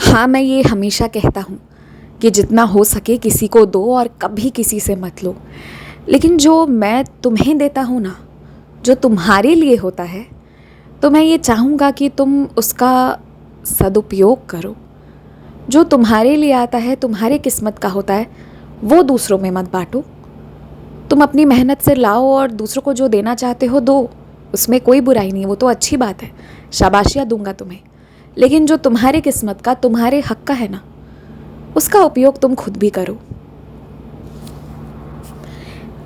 हाँ, मैं ये हमेशा कहता हूँ कि जितना हो सके किसी को दो और कभी किसी से मत लो। लेकिन जो मैं तुम्हें देता हूँ ना, जो तुम्हारे लिए होता है, तो मैं ये चाहूँगा कि तुम उसका सदुपयोग करो। जो तुम्हारे लिए आता है, तुम्हारे किस्मत का होता है, वो दूसरों में मत बाँटो। तुम अपनी मेहनत से लाओ और दूसरों को जो देना चाहते हो दो, उसमें कोई बुराई नहीं है, वो तो अच्छी बात है, शाबाशियाँ दूंगा तुम्हें। लेकिन जो तुम्हारी किस्मत का, तुम्हारे हक का है ना, उसका उपयोग तुम खुद भी करो।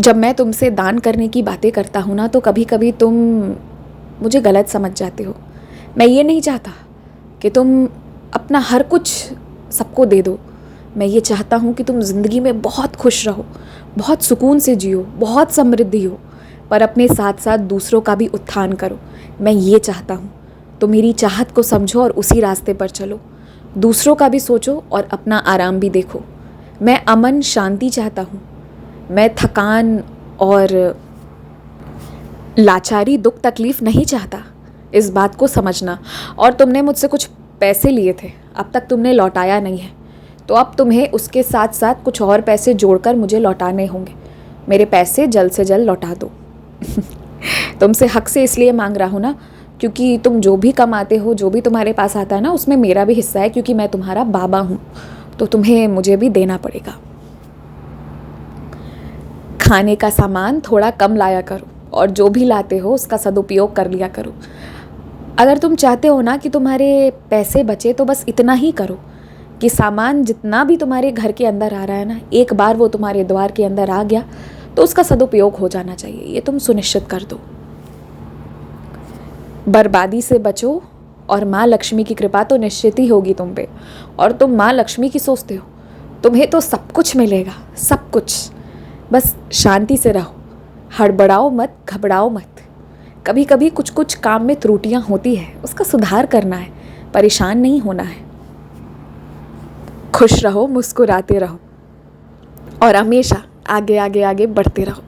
जब मैं तुमसे दान करने की बातें करता हूँ ना, तो कभी कभी तुम मुझे गलत समझ जाते हो। मैं ये नहीं चाहता कि तुम अपना हर कुछ सबको दे दो। मैं ये चाहता हूँ कि तुम ज़िंदगी में बहुत खुश रहो, बहुत सुकून से जियो, बहुत समृद्धि हो, पर अपने साथ साथ दूसरों का भी उत्थान करो। मैं ये चाहता हूँ। तो मेरी चाहत को समझो और उसी रास्ते पर चलो। दूसरों का भी सोचो और अपना आराम भी देखो। मैं अमन शांति चाहता हूँ। मैं थकान और लाचारी, दुख तकलीफ़ नहीं चाहता। इस बात को समझना। और तुमने मुझसे कुछ पैसे लिए थे, अब तक तुमने लौटाया नहीं है, तो अब तुम्हें उसके साथ साथ कुछ और पैसे जोड़कर मुझे लौटाने होंगे। मेरे पैसे जल्द से जल्द लौटा दो। तुमसे हक से इसलिए मांग रहा हूँ ना, क्योंकि तुम जो भी कमाते हो, जो भी तुम्हारे पास आता है ना, उसमें मेरा भी हिस्सा है, क्योंकि मैं तुम्हारा बाबा हूँ, तो तुम्हें मुझे भी देना पड़ेगा। खाने का सामान थोड़ा कम लाया करो और जो भी लाते हो उसका सदुपयोग कर लिया करो। अगर तुम चाहते हो ना कि तुम्हारे पैसे बचे, तो बस इतना ही करो कि सामान जितना भी तुम्हारे घर के अंदर आ रहा है ना, एक बार वो तुम्हारे द्वार के अंदर आ गया तो उसका सदुपयोग हो जाना चाहिए। ये तुम सुनिश्चित कर दो। बर्बादी से बचो और माँ लक्ष्मी की कृपा तो निश्चित ही होगी तुम पे। और तुम माँ लक्ष्मी की सोचते हो, तुम्हें तो सब कुछ मिलेगा, सब कुछ। बस शांति से रहो, हड़बड़ाओ मत, घबराओ मत। कभी कभी कुछ कुछ काम में त्रुटियां होती है, उसका सुधार करना है, परेशान नहीं होना है। खुश रहो, मुस्कुराते रहो और हमेशा आगे आगे आगे बढ़ते रहो।